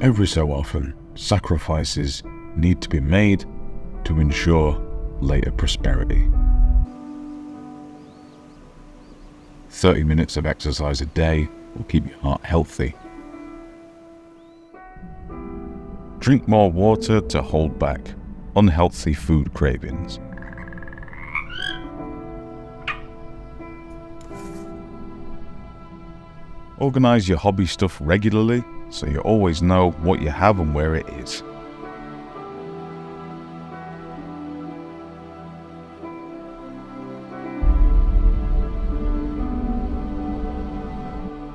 Every so often, sacrifices need to be made to ensure later prosperity. 30 minutes of exercise a day will keep your heart healthy. Drink more water to hold back unhealthy food cravings. Organize your hobby stuff regularly so you always know what you have and where it is.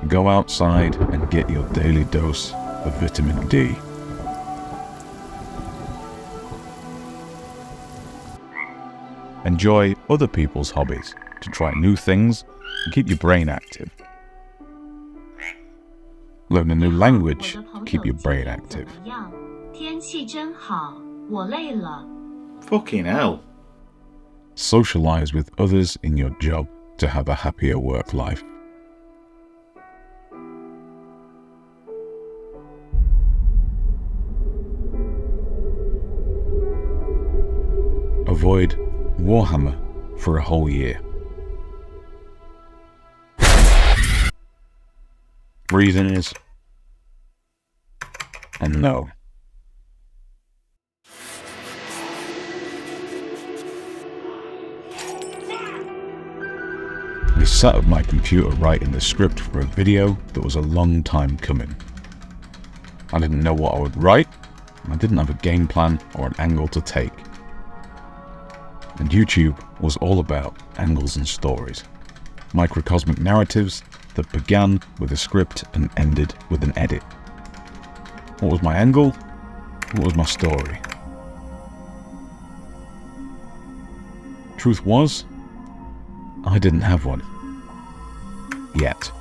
Go outside and get your daily dose of vitamin D. Enjoy other people's hobbies to try new things and keep your brain active. Learn a new language to keep your brain active. Fucking hell. Socialize with others in your job to have a happier work life. Avoid Warhammer for a whole year. Reason is, and no. I sat at my computer writing the script for a video that was a long time coming. I didn't know what I would write, and I didn't have a game plan or an angle to take. And YouTube was all about angles and stories. Microcosmic narratives that began with a script and ended with an edit. What was my angle? What was my story? Truth was, I didn't have one. Yet.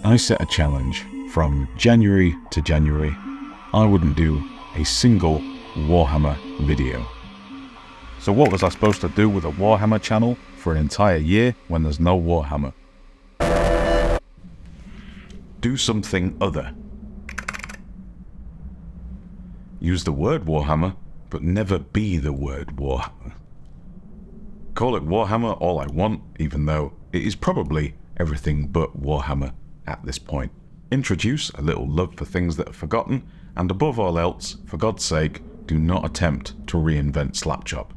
I set a challenge from January to January. I wouldn't do a single Warhammer video. So what was I supposed to do with a Warhammer channel for an entire year when there's no Warhammer? Do something other. Use the word Warhammer, but never be the word Warhammer. Call it Warhammer all I want, even though it is probably everything but Warhammer at this point. Introduce a little love for things that are forgotten, and above all else, for God's sake, do not attempt to reinvent Slapchop.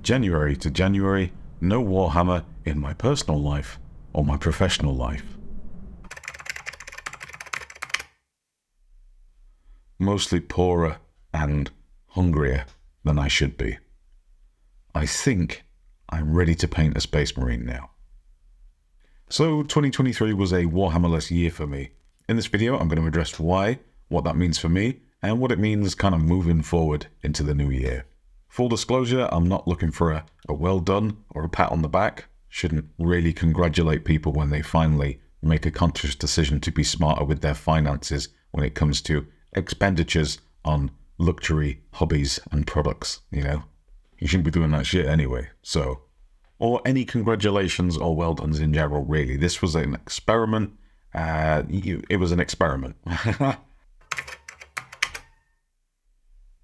January to January, no Warhammer in my personal life or my professional life. Mostly poorer and hungrier than I should be. I think I'm ready to paint a Space Marine now. So 2023 was a Warhammer-less year for me. In this video, I'm going to address why, what that means for me, and what it means kind of moving forward into the new year. Full disclosure, I'm not looking for a well done or a pat on the back. Shouldn't really congratulate people when they finally make a conscious decision to be smarter with their finances when it comes to expenditures on luxury hobbies and products, you know? You shouldn't be doing that shit anyway, so. Or any congratulations or well dones in general, really. This was an experiment. It was an experiment.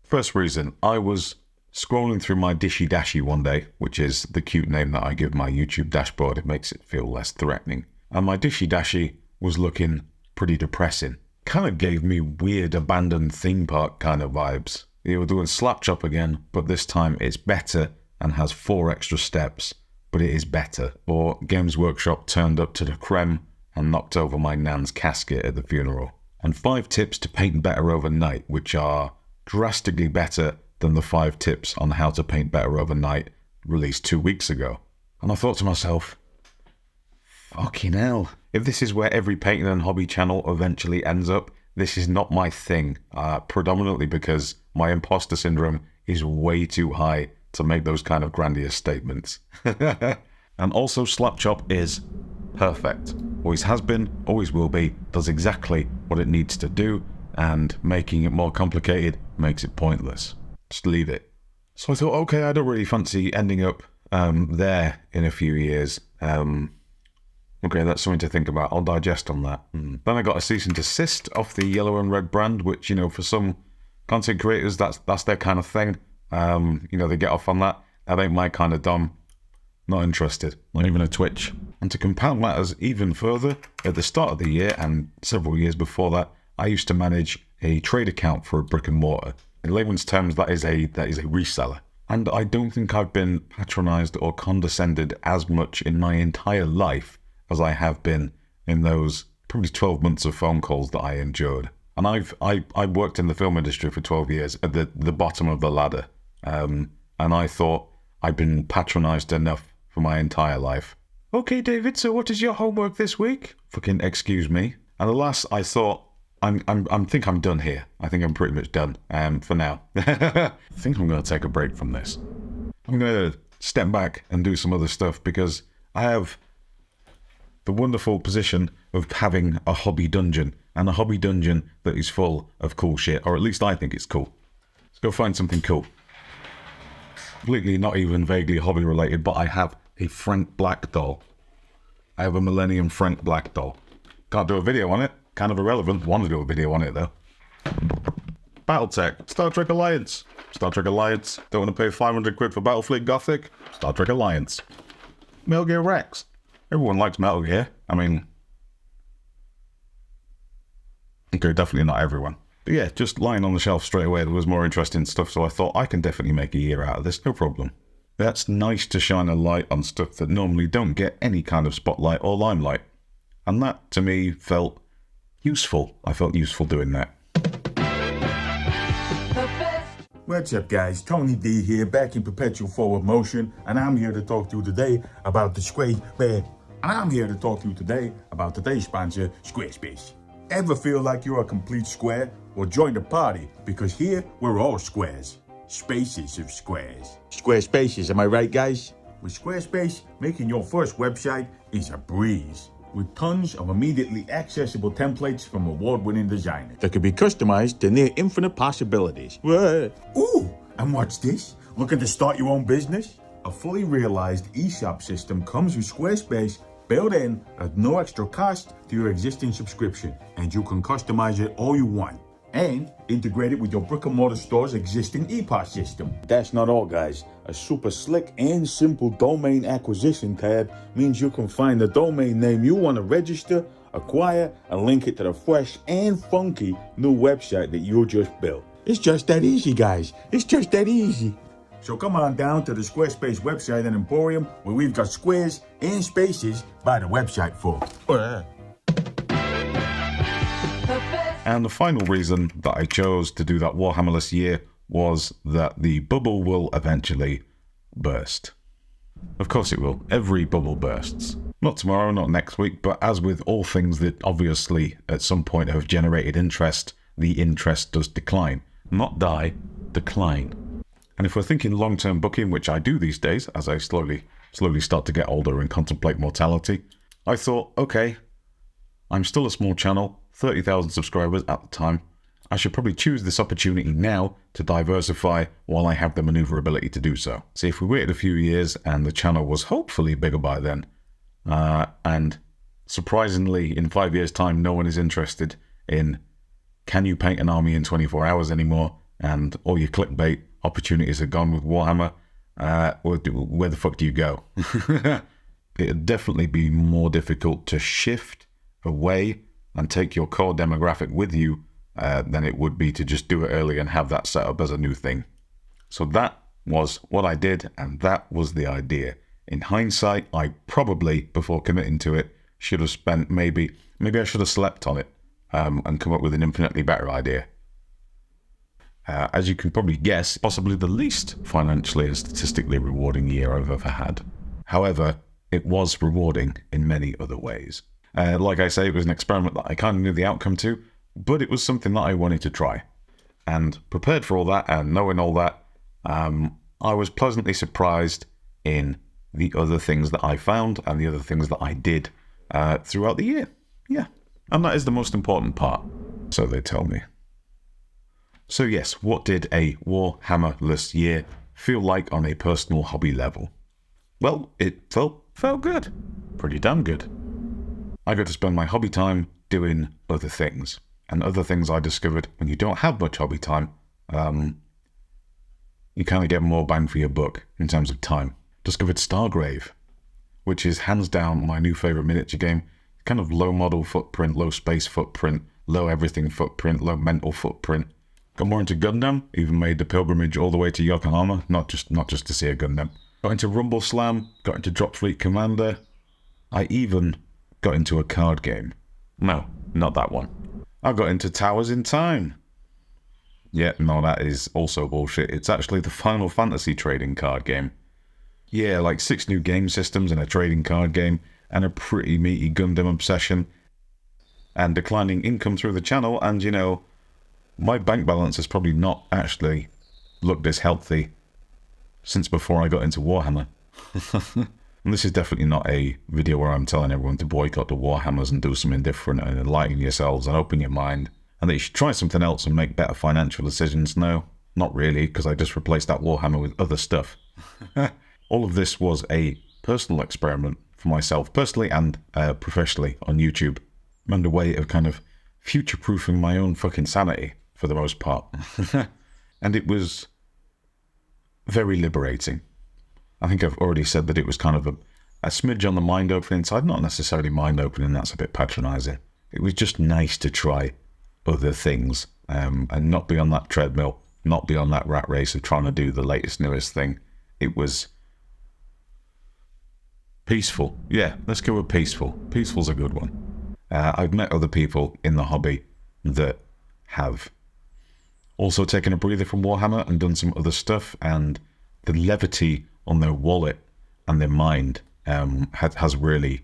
First reason, I was scrolling through my Dishy Dashy one day, which is the cute name that I give my YouTube dashboard. It makes it feel less threatening. And my Dishy Dashy was looking pretty depressing. Kind of gave me weird abandoned theme park kind of vibes. They were doing Slapchop again, but this time it's better and has 4 extra steps, but it is better. Or Games Workshop turned up to the creme and knocked over my nan's casket at the funeral. And 5 tips to paint better overnight, which are drastically better than the 5 tips on how to paint better overnight released 2 weeks ago. And I thought to myself, fucking hell, if this is where every painting and hobby channel eventually ends up, this is not my thing, predominantly because my imposter syndrome is way too high to make those kind of grandiose statements. And also Slapchop is perfect. Always has been, always will be, does exactly what it needs to do, and making it more complicated makes it pointless. Just leave it. So I thought, okay, I don't really fancy ending up there in a few years. When Okay, that's something to think about. I'll digest on that. Then I got a cease and desist off the yellow and red brand, which, for some content creators, that's their kind of thing. They get off on that. That ain't my kind of dom. Not interested. Not even a twitch. And to compound matters even further, at the start of the year and several years before that, I used to manage a trade account for a brick and mortar. In layman's terms, that is a reseller. And I don't think I've been patronized or condescended as much in my entire life as I have been in those probably 12 months of phone calls that I endured. And I worked in the film industry for 12 years at the bottom of the ladder. And I thought I'd been patronized enough for my entire life. Okay, David, so what is your homework this week? Fucking excuse me. And alas, I thought, I think I'm done here. I think I'm pretty much done for now. I think I'm going to take a break from this. I'm going to step back and do some other stuff because I have the wonderful position of having a hobby dungeon, and a hobby dungeon that is full of cool shit, or at least I think it's cool. Let's go find something cool. Completely not even vaguely hobby related, but I have a Frank Black doll. I have a Millennium Frank Black doll. Can't do a video on it. Kind of irrelevant. Want to do a video on it though. Battletech. Star Trek Alliance. Star Trek Alliance. Don't want to pay 500 quid for Battlefleet Gothic? Star Trek Alliance. Metal Gear Rex. Everyone likes Metal Gear. I mean... Okay, definitely not everyone. But yeah, just lying on the shelf straight away, there was more interesting stuff, so I thought I can definitely make a year out of this, no problem. That's nice to shine a light on stuff that normally don't get any kind of spotlight or limelight. And that, to me, felt useful. I felt useful doing that. What's up, guys? Tony D here, back in perpetual forward motion, and I'm here to talk to you today about the today's sponsor, Squarespace. Ever feel like you're a complete square? Well, join the party, because here we're all squares. Spaces of squares. Squarespaces, am I right, guys? With Squarespace, making your first website is a breeze. With tons of immediately accessible templates from award-winning designers that can be customized to near infinite possibilities. Ooh, and what's this? Looking to start your own business? A fully realized eShop system comes with Squarespace built in at no extra cost to your existing subscription, and you can customize it all you want. And integrate it with your brick and mortar store's existing ePOS system. That's not all, guys. A super slick and simple domain acquisition tab means you can find the domain name you want to register, acquire, and link it to the fresh and funky new website that you just built. It's just that easy, guys. It's just that easy. So come on down to the Squarespace website and emporium, where we've got squares and spaces by the website full. And the final reason that I chose to do that Warhammerless year was that the bubble will eventually burst. Of course it will. Every bubble bursts. Not tomorrow, not next week, but as with all things that obviously at some point have generated interest, the interest does decline. Not die, decline. And if we're thinking long-term booking, which I do these days, as I slowly start to get older and contemplate mortality, I thought, okay, I'm still a small channel, 30,000 subscribers at the time. I should probably choose this opportunity now to diversify while I have the maneuverability to do so. See, if we waited a few years and the channel was hopefully bigger by then, and surprisingly in 5 years' time no one is interested in can you paint an army in 24 hours anymore, and all your clickbait opportunities are gone with Warhammer, where the fuck do you go? It'd definitely be more difficult to shift away and take your core demographic with you than it would be to just do it early and have that set up as a new thing. So that was what I did, and that was the idea. In hindsight, I probably, before committing to it, should have spent maybe I should have slept on it and come up with an infinitely better idea. As you can probably guess, possibly the least financially and statistically rewarding year I've ever had. However, it was rewarding in many other ways. Like I say, it was an experiment that I kind of knew the outcome to, but it was something that I wanted to try. And prepared for all that and knowing all that, I was pleasantly surprised in the other things that I found and the other things that I did throughout the year. Yeah, and that is the most important part, so they tell me. So yes, what did a Warhammerless year feel like on a personal hobby level? Well, it felt good. Pretty damn good. I got to spend my hobby time doing other things. And other things I discovered, when you don't have much hobby time, you kind of get more bang for your buck in terms of time. Discovered Stargrave, which is hands down my new favourite miniature game. Kind of low model footprint, low space footprint, low everything footprint, low mental footprint. Got more into Gundam, even made the pilgrimage all the way to Yokohama, not just to see a Gundam. Got into Rumble Slam, got into Drop Fleet Commander. I even got into a card game. No, not that one. I got into Towers in Time. Yeah, no, that is also bullshit. It's actually the Final Fantasy trading card game. Yeah, like 6 new game systems and a trading card game, and a pretty meaty Gundam obsession, and declining income through the channel, and you know, my bank balance has probably not actually looked this healthy since before I got into Warhammer. And this is definitely not a video where I'm telling everyone to boycott the Warhammers and do something different and enlighten yourselves and open your mind, and that you should try something else and make better financial decisions. No, not really, because I just replaced that Warhammer with other stuff. All of this was a personal experiment for myself, personally and professionally, on YouTube, and a way of kind of future-proofing my own fucking sanity, for the most part. And it was very liberating. I think I've already said that it was kind of a smidge on the mind-opening side, not necessarily mind-opening, that's a bit patronising. It was just nice to try other things, and not be on that treadmill, not be on that rat race of trying to do the latest, newest thing. It was peaceful. Yeah, let's go with peaceful. Peaceful's a good one. I've met other people in the hobby that have also taken a breather from Warhammer and done some other stuff, and the levity on their wallet and their mind has really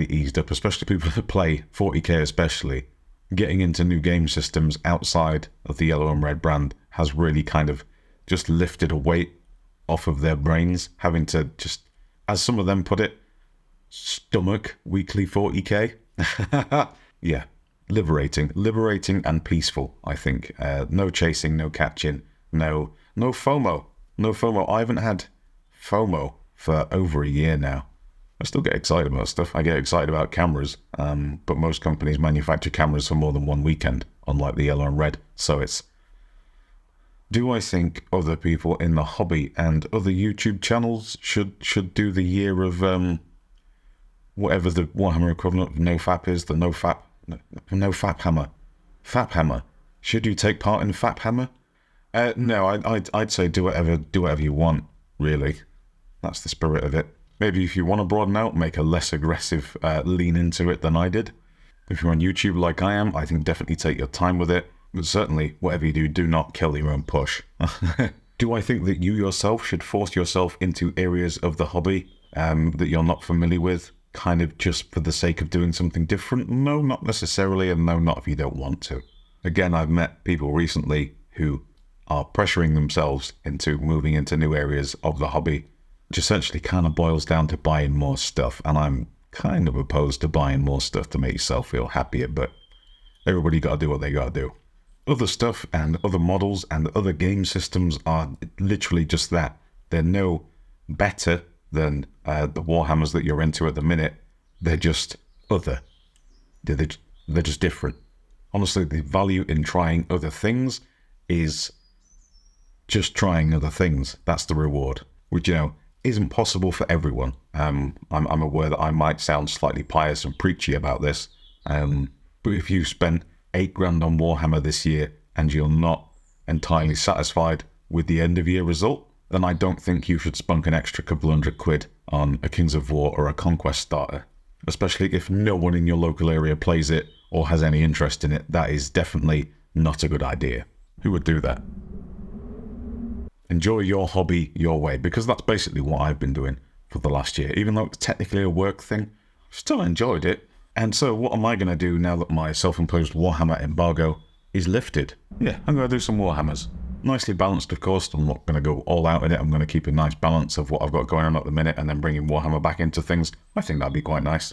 eased up, especially people that play 40k especially. Getting into new game systems outside of the yellow and red brand has really kind of just lifted a weight off of their brains, having to just, as some of them put it, stomach weekly 40k. Yeah, liberating and peaceful, I think. No chasing, no catching, no FOMO. No FOMO. I haven't had FOMO for over a year now. I still get excited about stuff. I get excited about cameras, but most companies manufacture cameras for more than one weekend, unlike the yellow and red. So it's, do I think other people in the hobby and other YouTube channels should do the year of whatever the Warhammer equivalent of NoFap is, the NoFap Hammer. Fap Hammer. Should you take part in Fap Hammer? No, I'd say do whatever you want, really. That's the spirit of it. Maybe if you want to broaden out, make a less aggressive lean into it than I did. If you're on YouTube like I am, I think definitely take your time with it. But certainly, whatever you do not kill your own push. Do I think that you yourself should force yourself into areas of the hobby that you're not familiar with, kind of just for the sake of doing something different? No, not necessarily, and no, not if you don't want to. Again, I've met people recently who are pressuring themselves into moving into new areas of the hobby, which essentially kind of boils down to buying more stuff, and I'm kind of opposed to buying more stuff to make yourself feel happier, but everybody got to do what they got to do. Other stuff and other models and other game systems are literally just that. They're no better than the Warhammers that you're into at the minute. They're just other. They're just different. Honestly, the value in trying other things is just trying other things. That's the reward, which, you know, isn't possible for everyone. I'm aware that I might sound slightly pious and preachy about this, but if you spent $8,000 on Warhammer this year and you're not entirely satisfied with the end of year result, then I don't think you should spunk an extra couple £100 on a Kings of War or a Conquest starter, especially if no one in your local area plays it or has any interest in it. That is definitely not a good idea. Who would do that? Enjoy your hobby your way, because that's basically what I've been doing for the last year. Even though it's technically a work thing, still enjoyed it. And so what am I going to do now that my self-imposed Warhammer embargo is lifted? Yeah, I'm going to do some Warhammers. Nicely balanced, of course. I'm not going to go all out in it. I'm going to keep a nice balance of what I've got going on at the minute and then bringing Warhammer back into things. I think that'd be quite nice.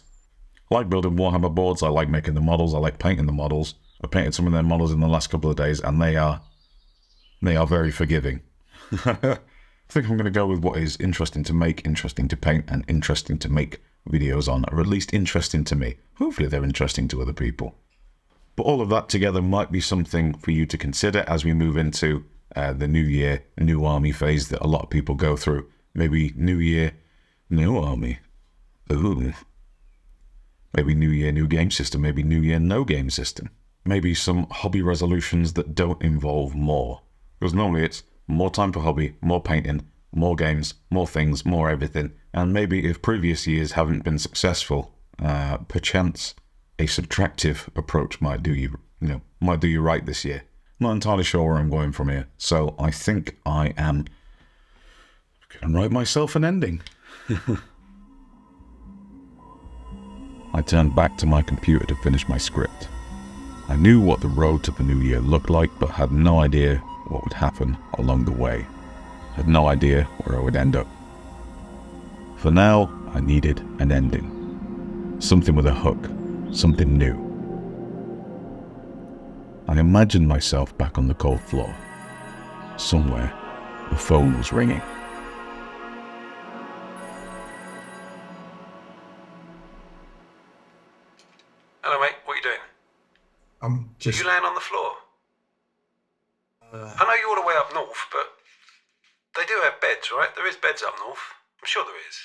I like building Warhammer boards. I like making the models. I like painting the models. I painted some of their models in the last couple of days, and they are very forgiving. I think I'm going to go with what is interesting to make, interesting to paint, and interesting to make videos on are at least interesting to me. Hopefully they're interesting to other people. But all of that together might be something for you to consider as we move into the new year, new army phase that a lot of people go through. Maybe new year, new army. Ooh. Maybe new year, new game system. Maybe new year, no game system. Maybe some hobby resolutions that don't involve more. Because normally it's more time for hobby, more painting, more games, more things, more everything. And maybe if previous years haven't been successful, perchance a subtractive approach might do you right this year. Not entirely sure where I'm going from here. So I think I am going to write myself an ending. I turned back to my computer to finish my script. I knew what the road to the new year looked like, but had no idea what would happen along the way. Had no idea where I would end up. For now, I needed an ending. Something with a hook. Something new. I imagined myself back on the cold floor. Somewhere, the phone was ringing. Hello, mate. What are you doing? I'm just... Are you laying on the floor? I know you're all the way up north, but they do have beds, right? There is beds up north. I'm sure there is.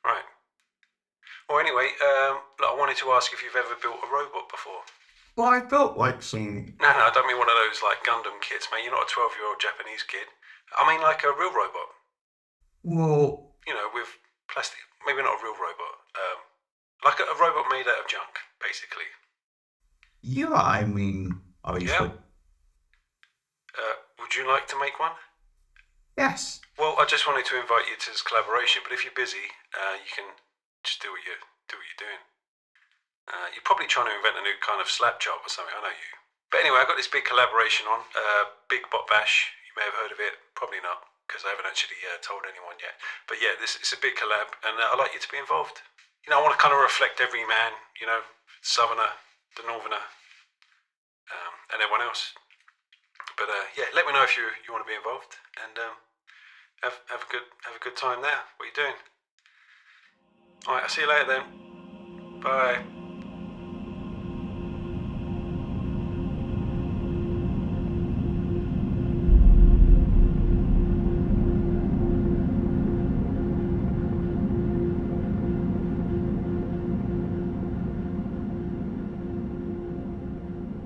Right. Well, anyway, look, I wanted to ask if you've ever built a robot before. Well, I felt like some... No, I don't mean one of those, like, Gundam kits, mate. You're not a 12-year-old Japanese kid. I mean, like a real robot. Well... You know, with plastic. Maybe not a real robot. Like a robot made out of junk, basically. Yeah, I mean... obviously. Would you like to make one? Yes. Well, I just wanted to invite you to this collaboration, but if you're busy, you can just do what you're doing. You're probably trying to invent a new kind of slap job or something, I know you. But anyway, I've got this big collaboration on, Big Bot Bash. You may have heard of it, probably not, because I haven't actually told anyone yet. But yeah, it's a big collab, and I'd like you to be involved. You know, I want to kind of reflect every man, you know, Southerner, the Northerner, and everyone else. But yeah, let me know if you want to be involved, and have a good time there. What are you doing? All right, I'll see you later then. Bye.